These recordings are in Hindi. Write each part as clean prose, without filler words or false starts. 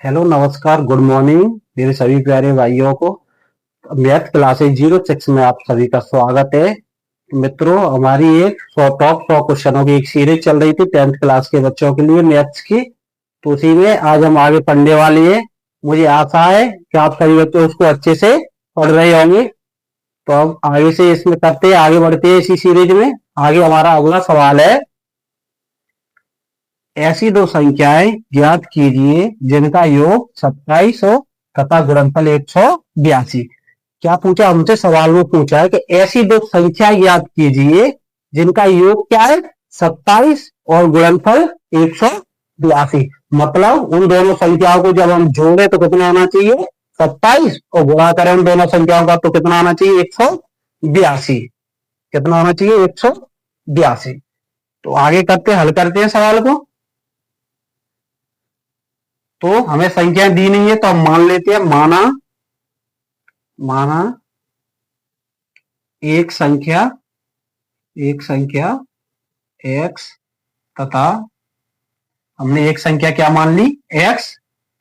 हेलो, नमस्कार, गुड मॉर्निंग मेरे सभी प्यारे भाइयों को। मैथ क्लासेज 06 में आप सभी का स्वागत है। मित्रों, हमारी एक 100 क्वेश्चनों की एक सीरीज चल रही थी 10th क्लास के बच्चों के लिए मैथ्स की। तो उसी में आज हम आगे पढ़ने वाले हैं। मुझे आशा है कि आप सभी बच्चे उसको अच्छे से पढ़ रहे होंगे। तो अब आगे से इसमें करते हैं, आगे बढ़ते हैं इसी सीरीज में। आगे हमारा अगला सवाल है, ऐसी दो संख्याएं ज्ञात कीजिए जिनका योग 27 हो तथा गुणनफल 182। क्या पूछा हमसे? सवाल में पूछा है कि ऐसी दो संख्या ज्ञात कीजिए जिनका योग क्या है, 27 और गुणनफल 182। मतलब उन दोनों संख्याओं को जब हम जोड़े तो कितना आना चाहिए, 27, और गुणा करें उन दोनों संख्याओं का तो कितना आना चाहिए, 182। कितना आना चाहिए, 182। तो आगे करते हल करते हैं सवाल को। तो हमें संख्या दी नहीं है तो हम मान लेते हैं, माना एक संख्या x तथा हमने एक संख्या क्या मान ली, x।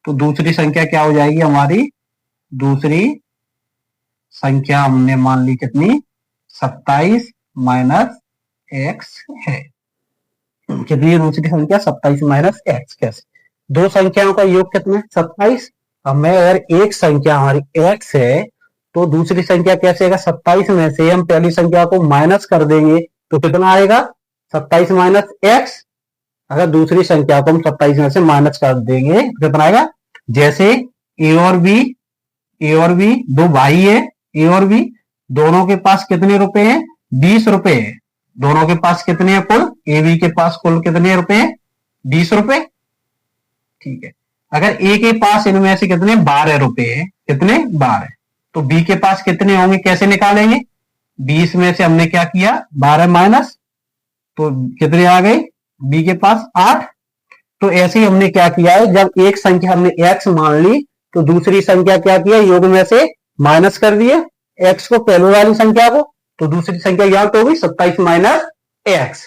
तो दूसरी संख्या क्या हो जाएगी हमारी, दूसरी संख्या हमने मान ली कितनी, 27 माइनस x है। कितनी दूसरी संख्या, 27 माइनस x। कैसे? दो संख्याओं का योग कितना, 27। हमें अगर एक संख्या हमारी x है तो दूसरी संख्या कैसे आएगा, 27 में से हम पहली संख्या को माइनस कर देंगे तो कितना आएगा, 27 माइनस x। अगर दूसरी संख्या को हम 27 में से माइनस कर देंगे तो कितना आएगा। जैसे a और b दो भाई है, a और b दोनों के पास कितने रुपए हैं, 20 रुपए है। दोनों के पास कितने हैं कुल, ए बी के पास कुल कितने रुपए हैं, 20 रुपए। ठीक है। अगर ए के पास इनमें से कितने 12 रुपए हैं, कितने 12, तो बी के पास कितने होंगे, कैसे निकालेंगे, 20 में से हमने क्या किया 12 माइनस, तो कितने आ गए, बी के पास 8। तो ऐसे ही हमने क्या किया है, जब एक संख्या हमने x मान ली तो दूसरी संख्या क्या किया, योग में से माइनस कर दिया x को, पहले वाली संख्या को, तो दूसरी संख्या ज्ञात हो गई 27 माइनस x।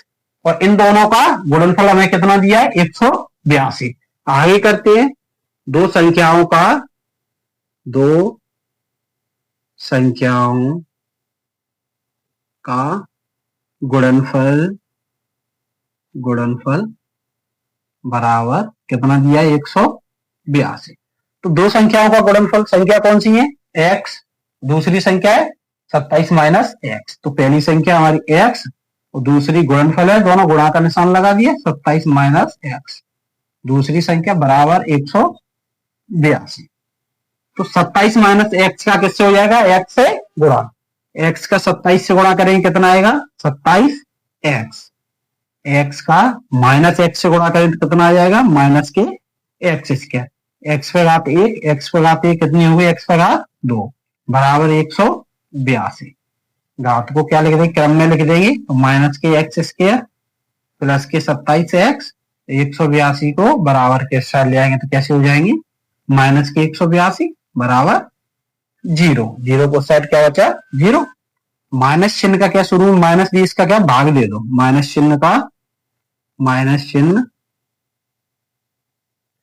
और इन दोनों का गुणनफल हमें कितना दिया है, 182। आगे करते हैं, दो संख्याओं का गुणनफल बराबर कितना दिया है, 182। तो दो संख्याओं का गुणनफल, संख्या कौन सी है, x, दूसरी संख्या है 27 माइनस x। तो पहली संख्या हमारी x और दूसरी गुणनफल है, दोनों गुणा का निशान लगा दिया, 27 माइनस x, दूसरी संख्या बराबर 182। तो 27 माइनस x का किससे हो जाएगा, x से गुणा, x का 27 से गुणा करेंगे कितना आएगा, 27x। x का माइनस x से गुणा करें तो कितना आ जाएगा, माइनस के x स्क्वायर, x पे घात 1, x पे घात 1 कितनी हो गई, x पे घात 2 बराबर 182। घात को क्या लिख देंगे, क्रम में लिख देंगे, तो माइनस के x स्क्वायर प्लस के 27x, 182 को बराबर के साथ ले आएंगे तो कैसे हो जाएंगे, माइनस के 182 बराबर 0। 0 को सेट क्या बचा, 0। माइनस चिन्ह का क्या शुरू में माइनस दी, इसका क्या भाग दे दो, माइनस चिन्ह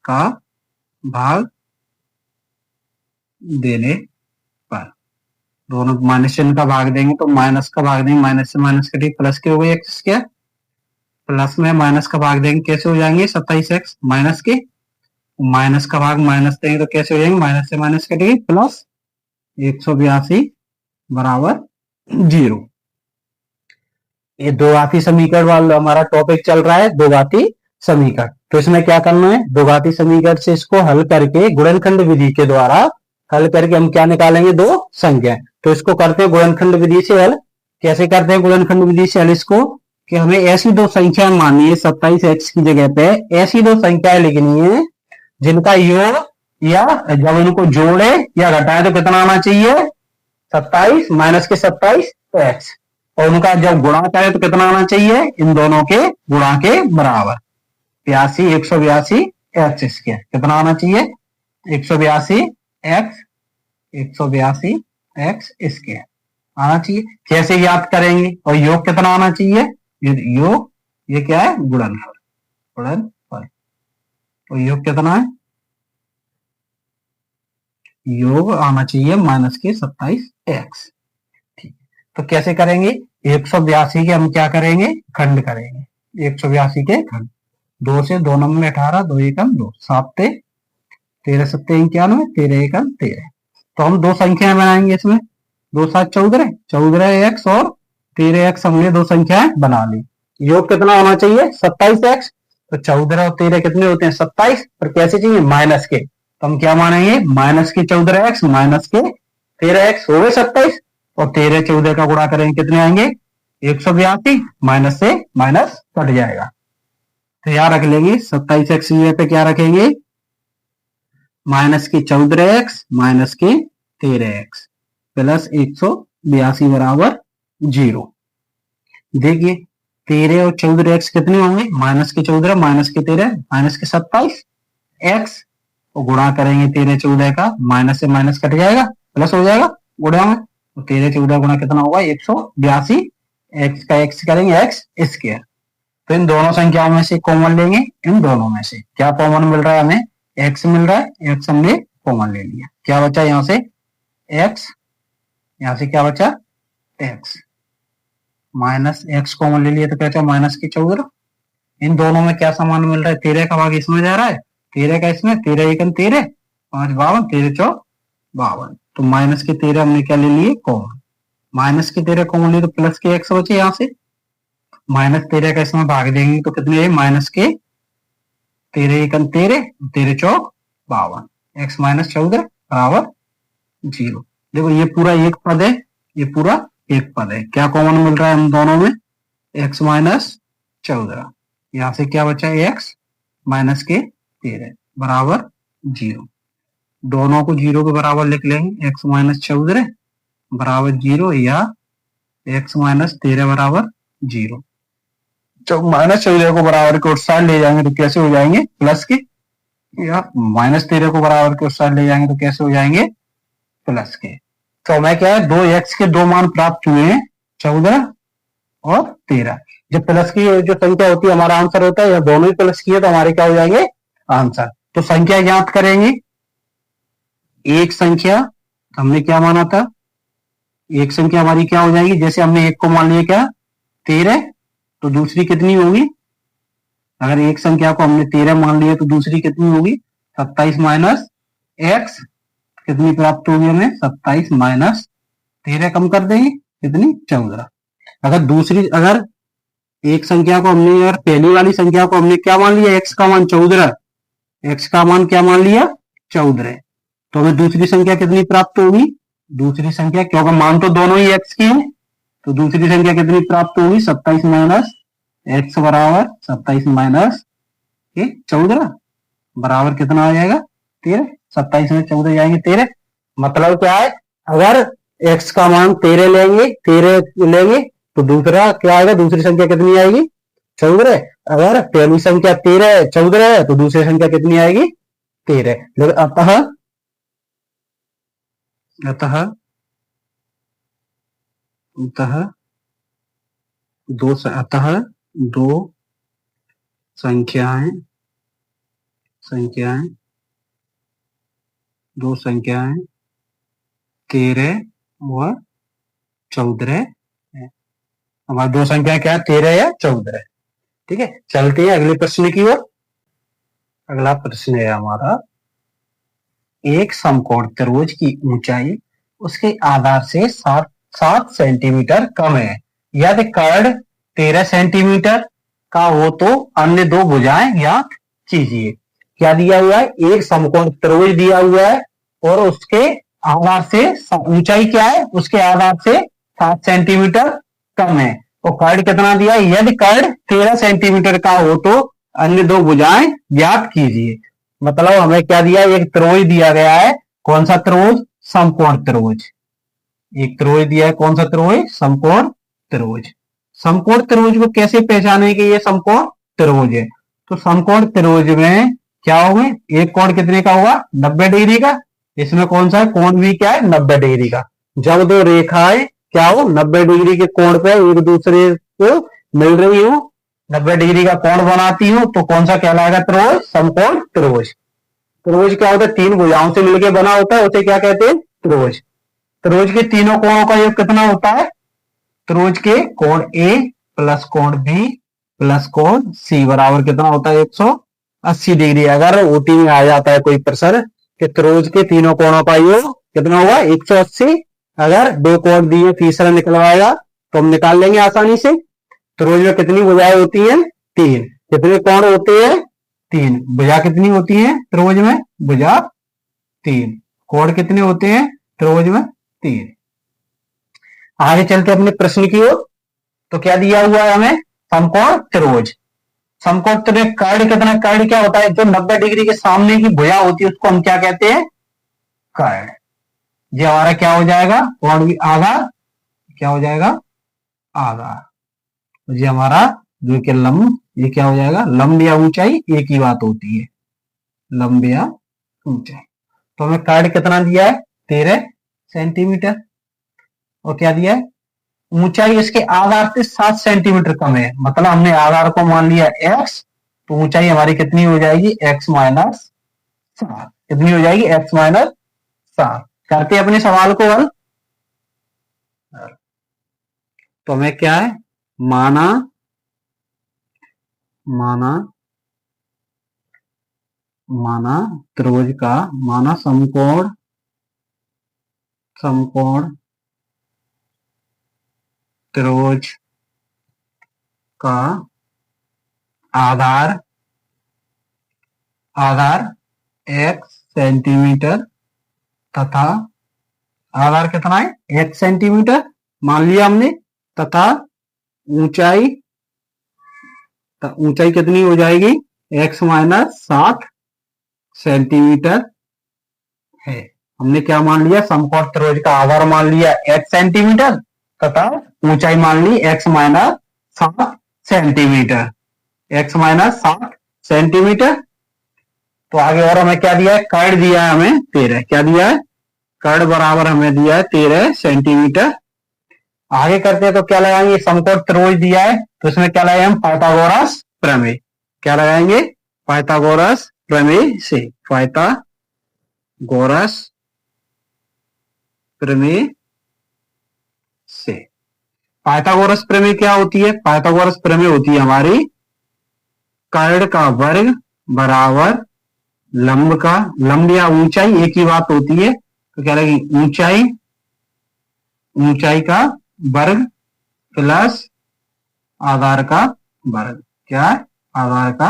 का भाग देने पर, दोनों माइनस चिन्ह का भाग देंगे तो माइनस का भाग देंगे, माइनस से माइनस कटिए प्लस के हो गए एक्स स्क्वायर, प्लस में माइनस का भाग देंगे कैसे हो जाएंगे, 27x माइनस के, माइनस का भाग माइनस देंगे तो कैसे हो जाएंगे, माइनस से माइनस कटेगी प्लस 182 बराबर 0। ये दो घाती समीकरण वाला हमारा टॉपिक चल रहा है, दो घाती समीकरण। तो इसमें क्या करना है, दो घाती समीकरण से इसको हल करके गुणनखंड विधि के द्वारा हल करके हम क्या निकालेंगे, दो संख्या। तो इसको करते हैं गुणनखंड विधि से हल। कैसे करते हैं गुणनखंड विधि से हल इसको, कि हमें ऐसी दो संख्या माननी है, 27x की जगह पे ऐसी दो संख्याएं लिखनी है जिनका योग या जब इनको जोड़े या घटाए तो कितना आना चाहिए, 27 माइनस के 27 तो x, और उनका जब गुणा करें तो कितना आना चाहिए, इन दोनों के गुणा के बराबर, 182 एक्स स्क्वायर कितना आना चाहिए, 182 एक्स स्क्वायर आना चाहिए। कैसे याद करेंगे, और योग कितना आना चाहिए, योग ये क्या है, गुणनफल। तो योग कितना है, योग आना चाहिए माइनस के 27x। ठीक, तो कैसे करेंगे? 182 के हम क्या करेंगे? खंड करेंगे। 182 के खंड, 2 से 2 नंबर में 18, 2 एकम 2, 7 13 7 91, 13 एकम 13। तो हम दो संख्याएं बनाएंगे इसमें, 2 7 14, 14x और 13x हमने दो संख्याएं बना ली। योग कितना होना चाहिए? 27x। तो 14 और 13 कितने होते हैं? 27। पर कैसे चाहिए? माइनस के। तो हम क्या मानेंगे? माइनस के 14x माइनस के 13x हो गए 27, और 13 14 का गुणा करेंगे कितने आएंगे? 182। माइनस से माइनस कट जाएगा, तो यहां रख लेंगे 27x पे क्या रखेंगे? माइनस के 14x माइनस के 13x प्लस 182 बराबर 0। देखिए 13 और 14x कितने होंगे? माइनस के 14 माइनस के 13 माइनस के 27 x, तो गुणा करेंगे 13 14 का, माइनस से माइनस कट जाएगा, प्लस हो जाएगा गुणा में। तो 13 14 गुणा कितना होगा? 182। x का x करेंगे x स्क्वायर। तो इन दोनों संख्याओं में से कॉमन लेंगे, इन दोनों में से क्या कॉमन मिल रहा है? हमें x मिल रहा है, x हमने कॉमन ले लिया। क्या बचा यहां से? x। यहां से क्या बचा? x माइनस x कॉमन ले लिया, तो क्या बचा? माइनस के 14। इन दोनों में क्या समान मिल रहा है? 13 का भाग इसमें जा रहा है, 13 का इसमें, 13 एकम 13, 5 52, 13 4 52। तो माइनस के 13 हमने क्या ले लिए? कॉमन। माइनस के 13 कॉमन लिए तो प्लस के x बचे यहां से। माइनस 13 का इसमें भाग देंगे तो कितने? माइनस के 13 एकम 13, 13 चौक 52, x माइनस 14 बराबर 0। देखो ये पूरा एक पद है, ये पूरा एक पद है। क्या कॉमन मिल रहा है हम दोनों में? x minus 14। यहां से क्या बचा? x माइनस के 13 बराबर 0। दोनों को 0 के बराबर लिख लेंगे, x माइनस 14 बराबर 0 या x माइनस 13 बराबर 0। जब माइनस 14 को बराबर के उस साइड ले जाएंगे तो कैसे हो जाएंगे? प्लस के। या माइनस 13 को बराबर के उस साइड ले जाएंगे तो कैसे हो जाएंगे? प्लस के। तो हमें क्या है? 2x के दो मान प्राप्त हुए हैं, 14 और 13। जब प्लस की जो संख्या होती है हमारा आंसर होता है, या दोनों ही प्लस की है तो हमारे क्या हो जाएंगे? आंसर। तो संख्या ज्ञात करेंगे। एक संख्या हमने क्या माना था? एक संख्या हमारी क्या हो जाएगी? जैसे हमने एक को मान लिया क्या? 13, तो दूसरी कितनी होगी? अगर एक संख्या को हमने 13 मान लिया तो दूसरी कितनी होगी? 27 माइनस x। कितनी प्राप्त होगी हमें? 27 माइनस 13 कम कर देंगे, कितनी? 14। अगर एक संख्या को हमने, यार पहली वाली संख्या को हमने क्या मान लिया? x का मान 14, x का मान क्या मान लिया? 14। तो हमें दूसरी संख्या कितनी प्राप्त होगी? दूसरी संख्या, क्योंकि मान तो दोनों ही x की है, तो दूसरी संख्या कितनी प्राप्त होगी? 27 माइनस x बराबर 27 माइनस 14 बराबर कितना आ जाएगा? 13। 27 में 14 जाएंगे 13। मतलब क्या है? अगर x का मान 13 लेंगे तो दूसरा क्या आएगा? दूसरी संख्या कितनी आएगी? 14। अगर पहली संख्या 14 है तो दूसरी संख्या कितनी आएगी? 13। अतः दो संख्याएं दो संख्याएं 13 व 14 है। हमारी दो संख्याएं क्या है? 13 या 14 है। ठीक है, चलते हैं अगले प्रश्न की ओर। अगला प्रश्न है हमारा, एक समकोण त्रिभुज की ऊंचाई उसके आधार से 7 सेंटीमीटर कम है। यदि कर्ण 13 सेंटीमीटर का हो तो अन्य दो भुजाएं ज्ञात कीजिए। क्या दिया हुआ है? एक समकोण त्रिभुज दिया हुआ है और उसके आधार से ऊंचाई क्या है? उसके आधार से 7 सेंटीमीटर कम है। तो कर्ण कितना दिया है? यदि कर्ण 13 सेंटीमीटर का हो तो अन्य दो भुजाएं ज्ञात कीजिए। मतलब हमें क्या दिया? एक त्रिभुज दिया गया है। कौन सा त्रिभुज? समकोण त्रिभुज। एक त्रिभुज दिया है। कौन सा त्रिभुज? समकोण त्रिभुज। समकोण त्रिभुज को कैसे पहचाने कि ये समकोण त्रिभुज है? तो समकोण त्रिभुज में क्या होगा? एक कोण कितने का होगा? 90 डिग्री का। इसमें कौन सा है? कोण भी क्या है? 90 डिग्री का। जब दो रेखाएं क्या हो? 90 डिग्री के कोण पे एक दूसरे को मिल रही हो, 90 डिग्री का कोण बनाती हो, तो कौन सा कहलाएगा त्रिभुज? समकोण त्रिभुज। त्रिभुज क्या होता है, तीन भुजाओं से मिलकर बना होता है, उसे क्या कहते हैं, त्रिभुज। त्रिभुज के तीनों कोणों का योग कितना होता है, त्रिभुज के कोण ए प्लस कोण बी प्लस कोण सी बराबर कितना होता है, 180 डिग्री। अगर ओटी में आ जाता है कोई प्रश्न कि त्रिभुज के तीनों कोणों का योग कितना हुआ, 180, अगर दो कोण दिए तीसरा निकलवाएगा तो हम निकाल लेंगे आसानी से। त्रिभुज में कितनी भुजाएं होती हैं, तीन। कितने कोण होते हैं, तीन। भुजा कितनी होती है त्रिभुज में, भुजा तीन। कोण कितने होते हैं त्रिभुज में, तीन। आगे चलते अपने प्रश्न की ओर। तो क्या दिया हुआ है हमें, समकोण त्रिभुज। समकोण त्रिभुज कर्ण कितना, कर्ण क्या होता है, जो 90 डिग्री के सामने की भुजा होती है उसको हम क्या कहते हैं, कर्ण। ये हमारा क्या हो जाएगा, कोण भी आधार, क्या हो जाएगा, आधार। ये हमारा जो कि लंब, ये क्या हो जाएगा, लंब या ऊंचाई एक ही बात होती है, लंब या ऊंचाई। तो हमें कर्ण कितना दिया है, 13 सेंटीमीटर। और क्या दिया है, ऊंचाई इसके आधार से 7 सेंटीमीटर कम है, मतलब हमने आधार को मान लिया x, तो ऊंचाई हमारी कितनी हो जाएगी, x माइनस 7। कितनी हो जाएगी, x माइनस 7। करते अपने सवाल को हल। तो हमें क्या है, माना माना माना त्रिभुज का, माना समकोण त्रिभुज का आधार x सेंटीमीटर तथा आधार कितना है, x सेंटीमीटर मान लिया हमने, तथा ऊंचाई कितनी हो जाएगी, x माइनस 7 सेंटीमीटर है। हमने क्या मान लिया, समकोण त्रिभुज का आधार मान लिया x सेंटीमीटर तथा ऊंचाई मान ली x minus 7 centimetre, x minus 7 centimetre. तो आगे और हमें क्या दिया है, कर्ण दिया है हमें 13, क्या दिया है, कर्ण बराबर हमें दिया है 13 सेंटीमीटर। आगे करते हैं तो क्या लगाएंगे, समकोण त्रिभुज दिया है तो इसमें क्या लगाएंगे हम, पाइथागोरस प्रमेय। क्या लगाएंगे, पाइथागोरस प्रमेय से, पाइथागोरस प्रमेय से। पाइथागोरस प्रमेय क्या होती है, पाइथागोरस प्रमेय होती है हमारी कर्ण का वर्ग बराबर लंब का, लंब या ऊंचाई एक ही बात होती है, तो क्या लगेगी, ऊंचाई का वर्ग प्लस आधार का वर्ग। क्या है, आधार का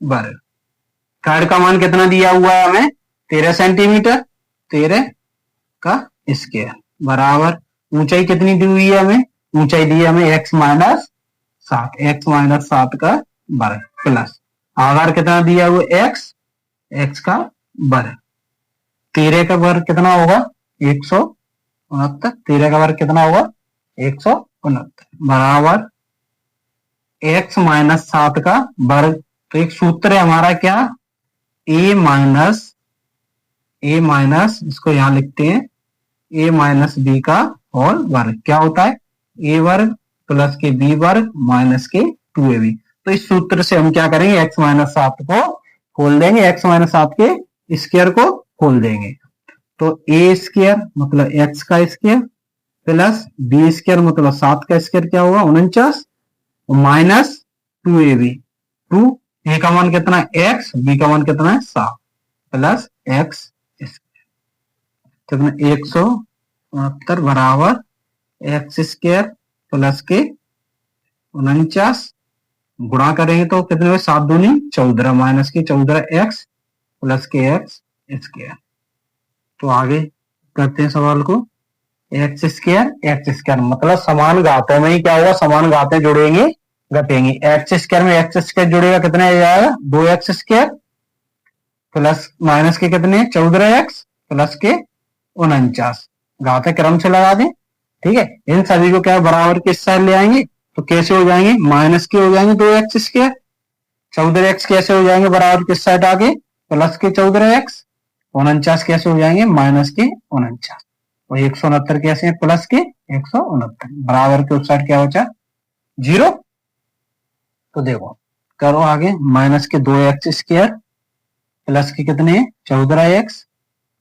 वर्ग। कर्ण का मान कितना दिया हुआ है हमें, 13 सेंटीमीटर, 13 का स्क्वायर बराबर ऊंचाई कितनी दी हुई है हमें, ऊंचाई दी है हमें x माइनस 7, x माइनस 7 का वर्ग प्लस आधार कितना दिया हुआ x का वर्ग। 13 का वर्ग कितना होगा, 169। 13 का वर्ग कितना होगा, 169 बराबर x माइनस 7 का वर्ग। तो एक सूत्र है हमारा क्या, a माइनस इसको यहां लिखते हैं a माइनस बी का होल वर्ग। क्या होता है, a वर्ग प्लस के b वर्ग माइनस के 2ab। तो इस सूत्र से हम क्या करेंगे, x माइनस 7 को खोल देंगे, x माइनस 7 के स्क्वायर को खोल देंगे। तो a स्क्वायर मतलब x का स्क्वायर प्लस b स्क्वायर मतलब 7 का स्क्वायर क्या होगा, 49 माइनस 2ab। 2 a का मान कितना है x, b का मान कितना है 7 प्लस x कितना 169 बराबर x स्क्वायर प्लस के 49 गुणा करेंगे तो कितने हुए, 7 दूनी 14 माइनस के 14x प्लस के x स्क्वायर। तो आगे करते हैं सवाल को, x स्क्वायर मतलब समान घातों में ही क्या होगा, समान घातें जुड़ेंगे घटेंगे। x स्क्वायर में x स्क्वायर जुड़ेगा कितना आ जाएगा, 2x स्क्वायर प्लस माइनस के कितने 14x प्लस के 49, घाते क्रम से लगा दें। ठीक है, इन सभी को क्या बराबर किस साइड ले आएंगे, तो कैसे हो जाएंगे, माइनस के हो जाएंगे 2x स्क्वायर, 14x कैसे हो जाएंगे बराबर किस साइड आगे, प्लस के 14x, 49 कैसे हो जाएंगे माइनस के 49, और 169 कैसे है प्लस के 169, बराबर के उस साइड क्या बचा 0। तो देखो करो आगे, माइनस के 2x स्क्वायर प्लस के कितने 14x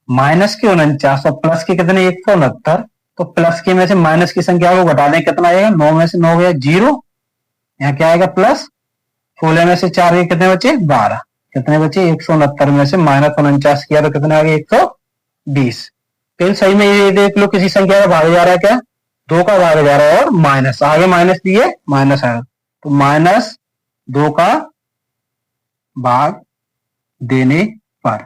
माइनस के 49 और प्लस के कितने 169। तो प्लस के में से माइनस की संख्या को घटा दें, कितना आएगा 9 में से 9 गया 0, यहाँ क्या आएगा प्लस, 16 में से 4 कितने बचे 12, कितने बचे 169 में से माइनस 49 किया तो कितने आ गए 120। फिर सही में ये देख लो किसी संख्या का भाग जा रहा है क्या, 2 का भाग जा रहा है और माइनस आगे माइनस दिए माइनस आएगा, तो माइनस 2 का भाग देने पर,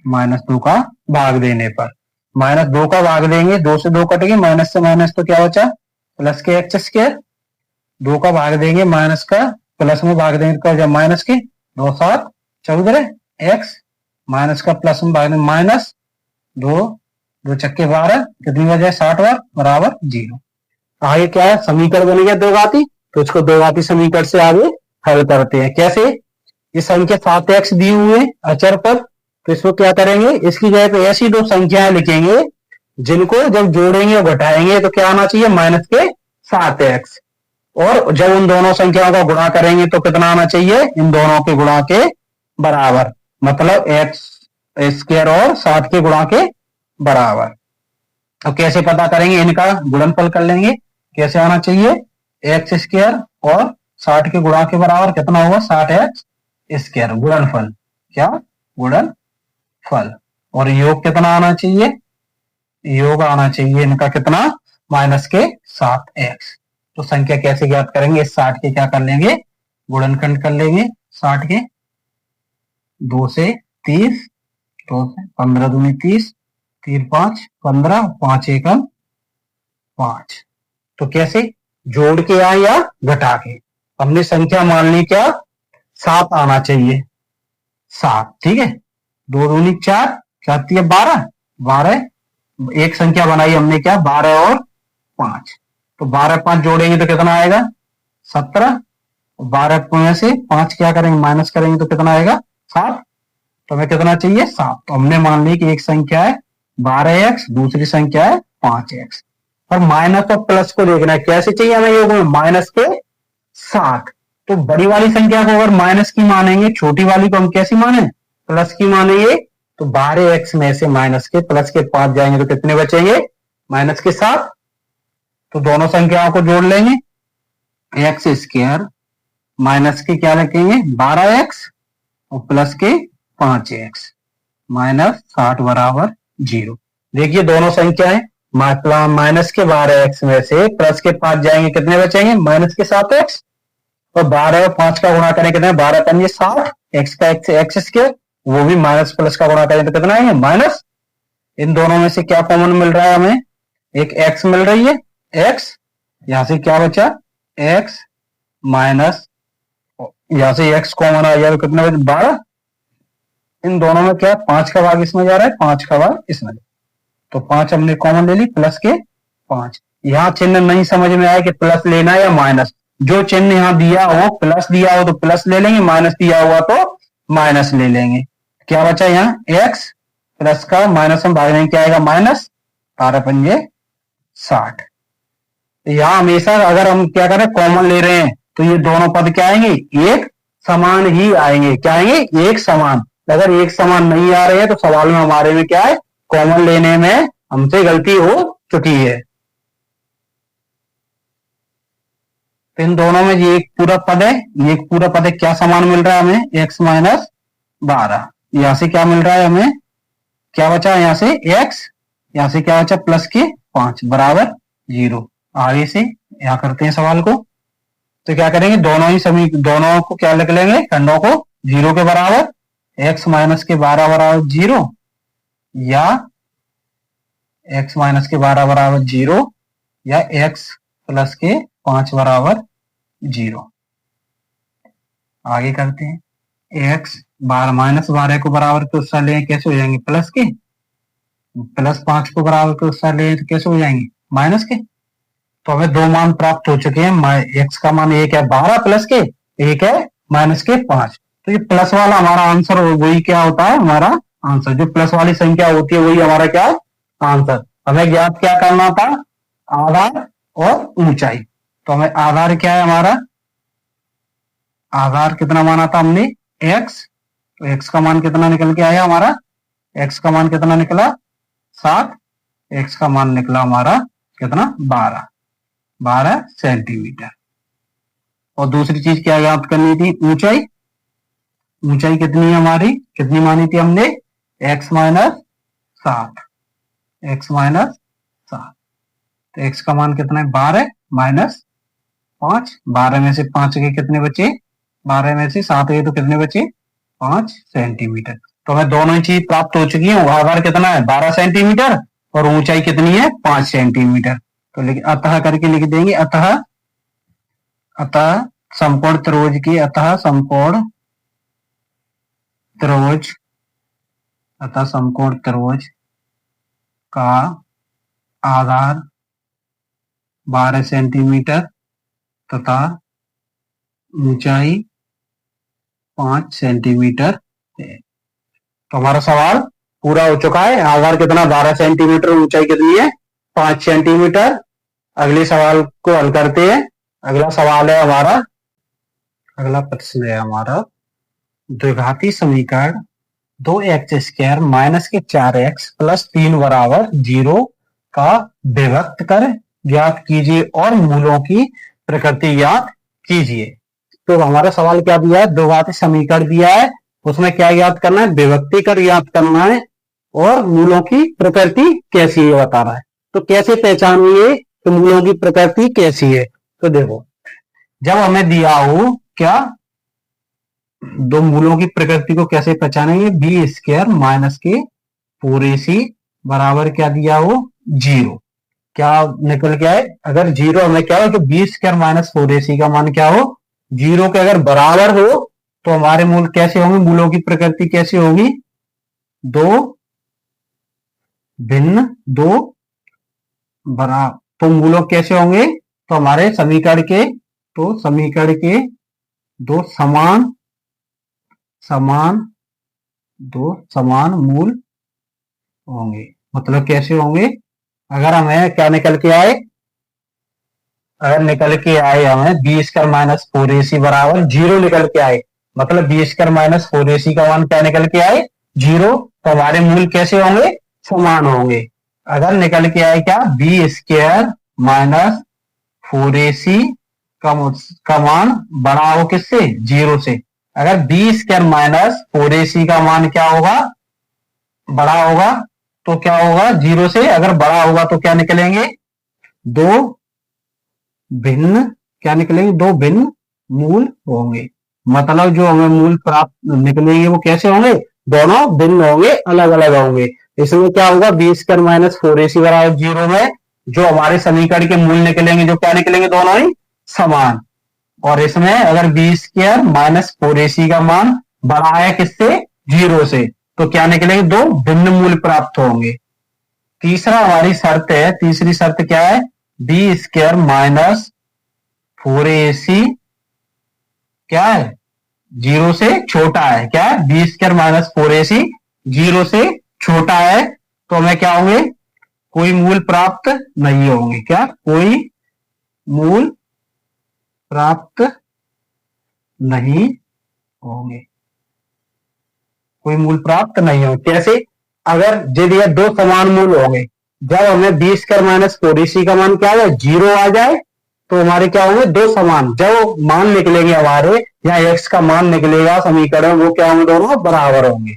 माइनस 2 का भाग देने पर, माइनस 2 का भाग देंगे, 2 से 2 कटेंगे, माइनस से माइनस तो क्या बचा प्लस के एक्स स्क्वायर, 2 का भाग देंगे माइनस का प्लस में भाग देंगे तो जब माइनस के 2 7 14 एक्स माइनस का प्लस में भाग देंगे माइनस 2 2 चक्के 12 कितनी बजाय 60 बार बराबर 0। आगे क्या है समीकरण बनेगा दो घाती, तो इसको दो घाती समीकरण से आगे हल करते हैं। कैसे, ये संख्या 7x दी हुई है अचर पर, तो इसको क्या करेंगे इसकी जगह पे ऐसी दो संख्याएं लिखेंगे जिनको जब जोड़ेंगे और घटाएंगे तो क्या आना चाहिए माइनस के 7x, और जब उन दोनों संख्याओं का गुणा करेंगे तो कितना आना चाहिए इन दोनों के गुणा के बराबर, मतलब एक्स स्क्वायर और 7 के गुणा के बराबर। तो कैसे पता करेंगे, इनका गुणनफल कर लेंगे, कैसे आना चाहिए एक्स स्क्वायर और 60 के गुणा के बराबर कितना होगा 60x स्क्वायर, गुणनफल क्या गुणनफल, और योग कितना आना चाहिए, योग आना चाहिए इनका कितना माइनस के 7x। तो संख्या कैसे ज्ञात करेंगे, 60 के क्या कर लेंगे गुणनखंड कर लेंगे, 60 के 2 से 30, 2 से 15 दूनी 30, 3 5 15, 5 एकम 5। तो कैसे जोड़ के आए या घटा के, हमने संख्या मान ली क्या 7 आना चाहिए 7, ठीक है, 2 दूनी 4 4 है 12, 12 एक संख्या बनाई हमने क्या 12 और 5, तो 12 5 जोड़ेंगे तो कितना आएगा 17, 12 में से 5 क्या करेंगे माइनस करेंगे तो कितना आएगा 7, तो हमें कितना चाहिए 7। तो हमने मान ली कि एक संख्या है 12x दूसरी संख्या है 5x, और माइनस और प्लस को देखना है कैसे चाहिए हमें योग में माइनस के 7। तो बड़ी वाली संख्या को अगर माइनस की मानेंगे छोटी वाली को हम कैसी माने प्लस की मानेंगे, तो 12x में से माइनस के प्लस के 5 जाएंगे तो कितने बचेंगे माइनस के 7। तो दोनों संख्याओं को जोड़ लेंगे, एक्स स्क्वायर माइनस के क्या लिखेंगे 12x और प्लस के 5x माइनस 60 बराबर 0। देखिए दोनों संख्याएं माइनस के 12x में से प्लस के 5 जाएंगे कितने बचेंगे माइनस के 7x, और 12 और 5 का गुणा करें कितने 12 पंजे 60, x का एक्स स्क्वायर वो भी माइनस प्लस का गुणा करें तो कितना आएंगे माइनस। इन दोनों में से क्या कॉमन मिल रहा है हमें, एक x मिल रही है x, यहां से क्या बचा x माइनस, यहां से x कॉमन आ गया तो कितना बचा 12, इन दोनों में क्या 5 का भाग इसमें जा रहा है 5 का भाग इसमें, तो 5 हमने कॉमन ले ली प्लस के 5। यहां चिन्ह नहीं समझ में आया कि प्लस लेना है या माइनस, जो चिन्ह यहां दिया हो प्लस दिया हो तो प्लस ले लेंगे, माइनस दिया हुआ तो माइनस ले लेंगे। क्या बचा यहाँ x प्लस का माइनस में भाग देंगे क्या आएगा माइनस 12 पंजे 60। यहां हमेशा अगर हम क्या करें कॉमन ले रहे हैं तो ये दोनों पद क्या आएंगे एक समान ही आएंगे, क्या आएंगे एक समान। अगर एक समान नहीं आ रहे हैं तो सवाल में हमारे में क्या है कॉमन लेने में हमसे गलती हो चुकी है। तो इन दोनों में ये एक पूरा पद है, ये एक पूरा पद है, क्या समान मिल रहा है हमें x माइनस 12, यहां से क्या मिल रहा है हमें क्या बचा यहां से x, यहां से क्या बचा प्लस के 5 बराबर 0। आगे से यहां करते हैं सवाल को, तो क्या करेंगे दोनों को क्या लिख लेंगे खंडों को 0 के बराबर, x माइनस के 12 बराबर 0 या x माइनस के 12 बराबर 0 या x प्लस के 5 बराबर 0। आगे करते हैं x 12 माइनस 12 को बराबर के उत्साह लें कैसे हो जाएंगे प्लस के, प्लस 5 को बराबर के उत्साह लें तो कैसे हो जाएंगे माइनस के। तो हमें दो मान प्राप्त हो चुके हैं, x का मान एक है 12 प्लस के, एक है माइनस के 5। तो ये प्लस वाला हमारा आंसर वही क्या होता है हमारा आंसर, जो प्लस वाली संख्या होती है वही हमारा क्या आंसर। हमें ज्ञात क्या करना था आधार और ऊंचाई, तो हमें आधार क्या है हमारा आधार कितना माना था हमने x तो x का मान कितना निकल के आया हमारा, x का मान कितना निकला 7, x का मान निकला हमारा कितना 12 सेंटीमीटर। और दूसरी चीज क्या याद करनी थी, ऊंचाई। ऊंचाई कितनी है हमारी, कितनी मानी थी हमने, x माइनस 7, x माइनस 7। तो x का मान कितना है 12 माइनस 5, 12 में से 5 के कितने बचे, 12 में से 7 के तो कितने बचे 5 सेंटीमीटर। तो हमें दोनों ही चीज प्राप्त हो चुकी है। आधार कितना है 12 सेंटीमीटर और ऊंचाई कितनी है 5 सेंटीमीटर। तो अतः करके लिख देंगे, अतः समकोण त्रिभुज की, अतः समकोण त्रिभुज का आधार 12 सेंटीमीटर तथा ऊंचाई 5 सेंटीमीटर है। तो हमारा सवाल पूरा हो चुका है। आधार कितना 12 सेंटीमीटर, ऊंचाई कितनी है 5 सेंटीमीटर। अगले सवाल को हल करते हैं। अगला सवाल है हमारा, अगला प्रश्न है हमारा, द्विघाती समीकरण 2x² माइनस के 4x प्लस 3 बराबर 0 का विभक्त कर ज्ञात कीजिए और मूलों की प्रकृति ज्ञात कीजिए। तो हमारा सवाल क्या दिया है, द्विघाती समीकरण दिया है, उसमें क्या ज्ञात करना है, विभक्ति कर ज्ञात करना है और मूलों की प्रकृति कैसी है बता रहा है। तो कैसे पहचानिए तो मूलों की प्रकृति कैसी है। तो देखो, जब हमें दिया हो क्या, दो मूलों की प्रकृति को कैसे पहचानेंगे, b² माइनस के 4ac बराबर क्या दिया हो 0। क्या निकल के आए, अगर 0 हमें क्या हो तो b² माइनस 4ac का मान क्या हो 0 के अगर बराबर हो तो हमारे मूल कैसे होंगे, मूलों की प्रकृति कैसी होगी, दो भिन्न दो बराबर। तो मूलों कैसे होंगे, तो हमारे समीकरण के दो समान मूल होंगे। मतलब कैसे होंगे, अगर हमें क्या निकल के आए, अगर निकल के आए हमें b² माइनस 4ac बराबर 0 निकल के आए, मतलब b² माइनस 4ac का मान क्या निकल के आए 0, तो हमारे मूल कैसे होंगे, समान होंगे। अगर निकल के आए क्या, b² माइनस 4ac का मान बड़ा हो किससे 0 से। अगर b² माइनस 4ac का मान क्या होगा, बड़ा होगा, तो क्या होगा 0 से अगर बड़ा होगा तो क्या निकलेंगे, दो भिन्न मूल होंगे। मतलब जो हमें मूल प्राप्त निकलेंगे वो कैसे होंगे, दोनों भिन्न होंगे, अलग अलग होंगे। इसमें क्या होगा, b² माइनस 4ac बराबर 0 में जो हमारे समीकरण के मूल निकलेंगे, जो क्या निकलेंगे, दोनों ही समान। और इसमें अगर b² माइनस 4ac का मान बड़ा है किससे 0 से, तो क्या निकलेंगे, दो भिन्न मूल प्राप्त होंगे। तीसरा हमारी शर्त है, तीसरी शर्त क्या है, b² माइनस 4ac क्या है 0 से छोटा है, क्या है b² माइनस 4ac 0 से छोटा है, तो हमें क्या होंगे, कोई मूल प्राप्त नहीं होंगे। क्या, कोई मूल प्राप्त नहीं होंगे, कोई मूल प्राप्त नहीं होंगे। कैसे, अगर यदि दो समान मूल होंगे, जब हमें b² माइनस 4ac का मान क्या है 0 आ जाए तो हमारे क्या होंगे, दो समान जब मान निकलेंगे हमारे, या x का मान निकलेगा समीकरण, वो क्या होंगे, दोनों बराबर होंगे।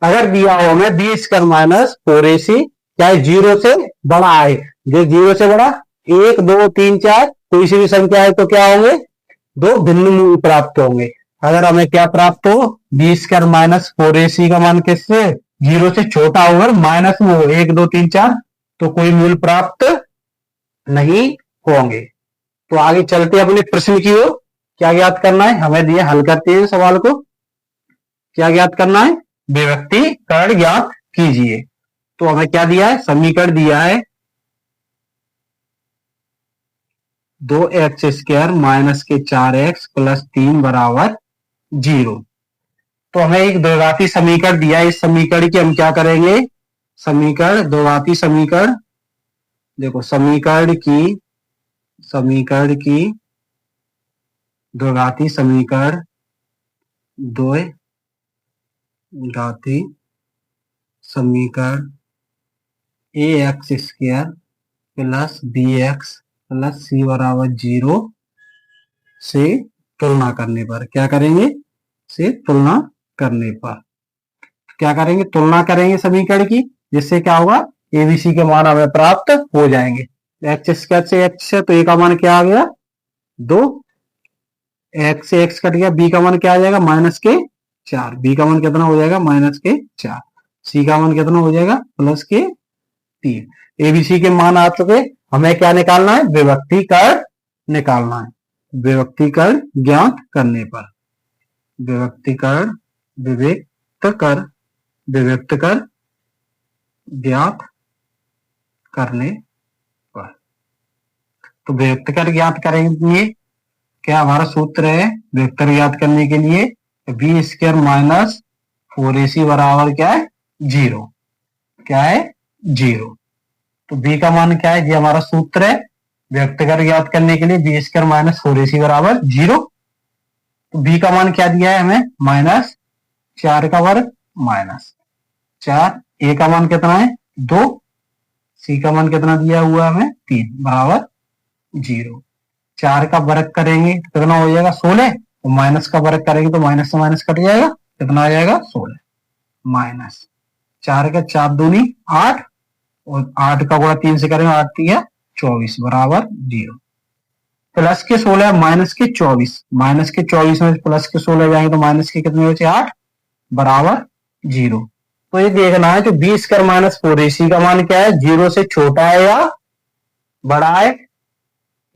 अगर दिया हो हमें b² माइनस 4ac चाहे 0 से बड़ा है, जो 0 से बड़ा 1 2 3 4 कोई सी भी संख्या है, तो क्या होंगे, दो भिन्न मूल प्राप्त होंगे। अगर हमें क्या प्राप्त हो, b² माइनस 4ac का मान किससे 0 से छोटा होगा, माइनस में हो 1 2 3 4, तो कोई मूल प्राप्त नहीं होंगे। तो आगे चलते अपने प्रश्न की ओर। क्या ज्ञात करना है हमें, दिए हल करते हैं सवाल को। क्या ज्ञात करना है, विभक्तीकरण ज्ञात कीजिए। तो हमें क्या दिया है, समीकरण दिया है 2x² माइनस के 4x प्लस 3 बराबर 0। तो हमें एक द्विघाती समीकरण दिया है, इस समीकरण की हम क्या करेंगे, द्विघाती समीकरण, देखो समीकरण की द्विघाती समीकरण घाती समीकरण A X square plus B X plus C बराबर 0 से तुलना करने पर क्या करेंगे, से तुलना करने पर क्या करेंगे, तुलना करेंगे समीकरण की, जिससे क्या होगा, एबीसी के मान हमें प्राप्त हो जाएंगे। एक्स स्क्वायर से एक्स है तो ए का मान क्या आ गया 2, एक्स से एक्स कट गया, बी का मान क्या आ जाएगा -4, बी का मान कितना हो जाएगा -4, सी का मान कितना हो जाएगा +3। एबीसी के मान आ चुके, हमें क्या निकालना है, विभक्तीकरण निकालना है। विभक्तीकरण ज्ञात करने पर, विभक्तीकरण विभक्त कर ज्ञात करने पर, तो विभक्त कर ज्ञात करेंगे, क्या हमारा सूत्र है विभक्त कर ज्ञात करने के लिए, बी स्क्वायर माइनस 4ac बराबर क्या है 0, क्या है 0। तो बी का मान क्या है, ये हमारा सूत्र है व्यक्त कर ज्ञात करने के लिए, बी स्क्वायर माइनस 4ac बराबर 0। तो बी का मान क्या दिया है हमें -4 का वर्ग -4, ए का मान कितना है 2, सी का मान कितना दिया हुआ है हमें 3 बराबर 0। 4 का वर्ग करेंगे तो कितना हो जाएगा 16, तो माइनस का वर्ग करेंगे तो माइनस से माइनस कट जाएगा, कितना आ जाएगा 16 माइनस 4 का 4 दूनी 8, और 8 का गुणा 3 से करेंगे 8 3 24 बराबर 0। प्लस के 16 माइनस के 24, माइनस के 24 में प्लस के 16 जाएंगे तो माइनस के कितने बचे 8 बराबर 0। तो ये देखना है जो बी स्क्वायर माइनस 4ac का मान क्या है, 0 से छोटा है या बड़ा है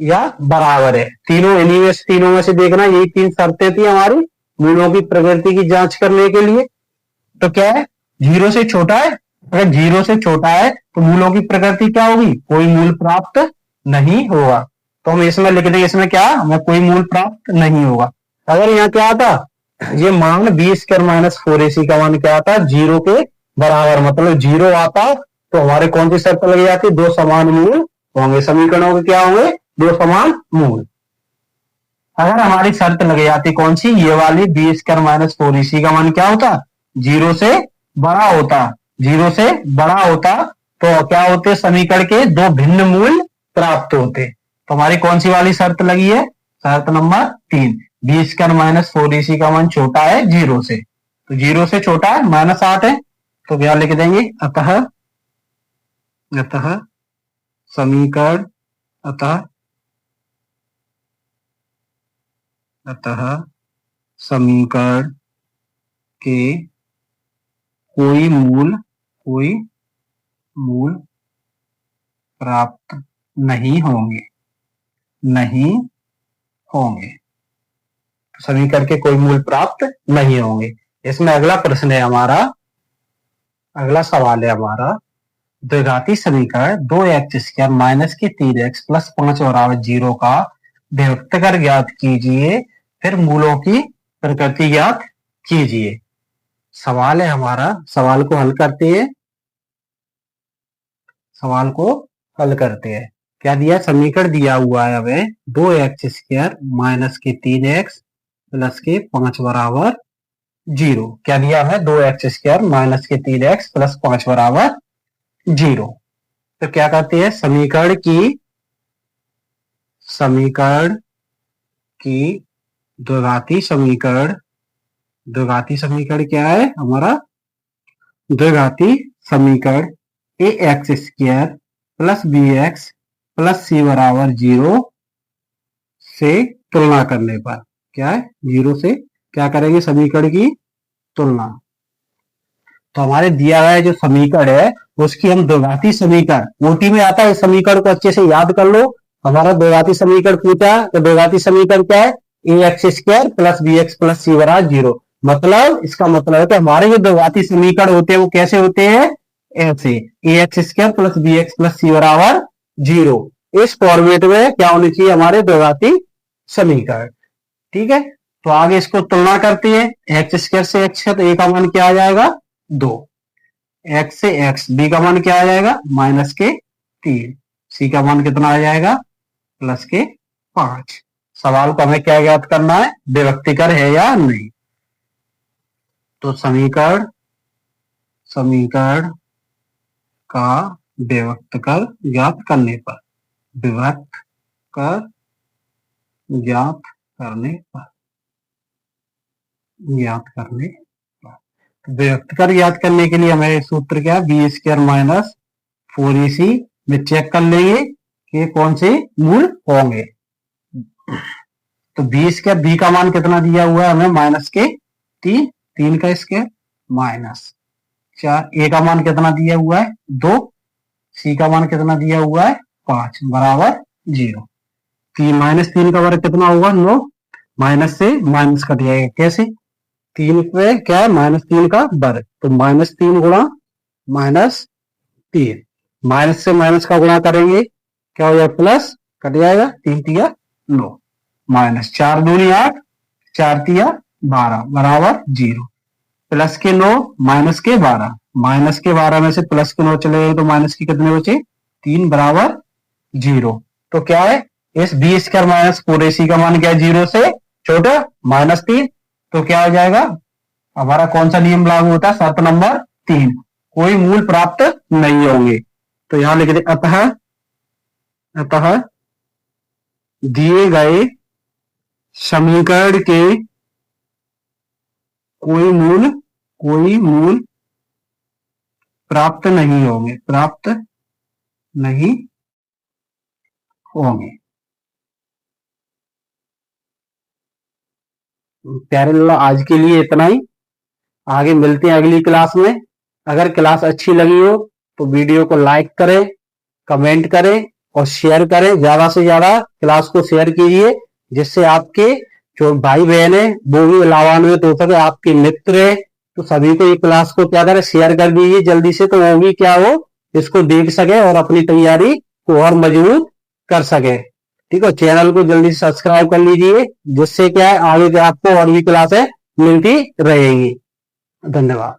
या बराबर है। तीनों तीनों में से देखना, यही 3 शर्तें थी हमारी मूलों की प्रकृति की जांच करने के लिए। तो क्या है 0 से छोटा है, अगर 0 से छोटा है तो मूलों की प्रकृति क्या होगी, कोई मूल प्राप्त नहीं होगा। तो हम इसमें लिख देंगे, इसमें क्या हमें कोई मूल प्राप्त नहीं होगा। अगर यहाँ क्या आता, ये मान बी स्क्वायर माइनस 4ac का मान क्या आता 0 के बराबर, मतलब 0 आता, तो हमारे कौन सी शर्त लग जाती, 2 समान मूल होंगे, समीकरणों के क्या होंगे 2 समान मूल। अगर हमारी शर्त लग जाती कौन सी, ये वाली बी स्क्वायर माइनस 4ac का मान क्या होता 0 से बड़ा होता, 0 से बड़ा होता, तो क्या होते समीकरण के 2 भिन्न मूल प्राप्त होते। तो हमारी कौन सी वाली शर्त लगी है, शर्त number 3, B square minus 4ac का मान छोटा है 0 से, तो 0 से छोटा है -8 है, तो क्या लिख देंगे अतः समीकरण अतः समीकरण के कोई मूल प्राप्त नहीं होंगे, समीकरण के कोई मूल प्राप्त नहीं होंगे। इसमें अगला प्रश्न है हमारा, अगला सवाल है हमारा, द्विघाती समीकरण 2x स्क्वायर माइनस के 3x प्लस 5 बराबर 0 का विभक्त कर ज्ञात कीजिए, फिर मूलों की प्रकृति ज्ञात कीजिए। सवाल है हमारा, सवाल को हल करते हैं। क्या दिया, समीकरण दिया हुआ है हमें 2x स्क्वायर माइनस के 3x प्लस के 5 बराबर 0। क्या दिया है 2x स्क्वायर माइनस के 3x प्लस 5 बराबर 0। तो क्या कहते हैं, समीकरण की द्विघाती समीकरण क्या है हमारा, द्विघाती समीकरण A X square plus B X plus C बराबर 0 से तुलना करने पर, क्या है 0 से क्या करेंगे समीकरण की तुलना। तो हमारे दिया गया जो समीकरण है उसकी हम द्विघाती समीकरण, ओटी में आता है, इस समीकरण को अच्छे से याद कर लो। हमारा द्विघाती समीकरण पूछा, तो द्विघाती समीकरण क्या है, A X square plus B X plus C बराबर 0। मतलब इसका मतलब है कि हमारे जो द्विघाती समीकरण होते हैं वो कैसे होते हैं, ऐसे A X square plus B X plus C बराबर 0। इस फॉर्मेट में क्या होनी चाहिए हमारे द्विघाती समीकरण। ठीक है, तो आगे इसको तुलना करते हैं, एक्स स्क्वायर से एक्स है तो ए का मान क्या आ जाएगा 2, एक्स से एक्स, बी का मान क्या आ जाएगा -3, सी का मान कितना आ जाएगा +5। सवाल को हमें क्या ज्ञात करना है, विभक्तिकर है या नहीं। तो समीकरण का विभक्त कर ज्ञात करने पर, विभक्त कर ज्ञात करने पर, विभक्त कर ज्ञात करने के लिए हमें सूत्र क्या है, बी स्क्वायर माइनस 4ac में चेक कर लेंगे कि कौन से मूल होंगे। तो बी स्क्वायर, बी का मान कितना दिया हुआ है हमें, माइनस के 3, 3 का स्क्वायर माइनस 4, ए का मान कितना दिया हुआ है 2, सी का मान कितना दिया हुआ है 5 बराबर 0। 3 का वर्ग कितना होगा 9, माइनस से माइनस कट जाएगा, कैसे 3 पे क्या है -3 का वर्ग, तो -3 गुणा -3, माइनस से माइनस का गुणा करेंगे क्या हो जाएगा प्लस, कट जाएगा 3 तिया 9, माइनस 4 दूनी 8, 4 तिया 12 बराबर 0, प्लस के 9 माइनस के 12, माइनस के 12 में से प्लस के 9 चले गए तो माइनस के कितने बचे 3 बराबर 0। तो क्या है इस बी स्क्वायर माइनस 4ac का मान क्या है 0 से छोटा -3, तो क्या हो जाएगा हमारा कौन सा नियम लागू होता है, शर्त नंबर 3, कोई मूल प्राप्त नहीं होंगे। तो यहां लिख दे अतः दिए गए समीकरण के कोई मूल प्राप्त नहीं होंगे, प्यारे लाला आज के लिए इतना ही, आगे मिलते हैं अगली क्लास में। अगर क्लास अच्छी लगी हो तो वीडियो को लाइक करें, कमेंट करें और शेयर करें, ज्यादा से ज्यादा क्लास को शेयर कीजिए, जिससे आपके जो भाई बहन है वो भी लाभान्वित हो सके, आपके मित्र है तो सभी को ये क्लास को क्या करें शेयर कर दीजिए जल्दी से, तो वो भी क्या हो इसको देख सके और अपनी तैयारी को और मजबूत कर सके। ठीक है, चैनल को जल्दी से सब्सक्राइब कर लीजिए, जिससे क्या है आगे आपको और भी क्लासें मिलती रहेंगी। धन्यवाद।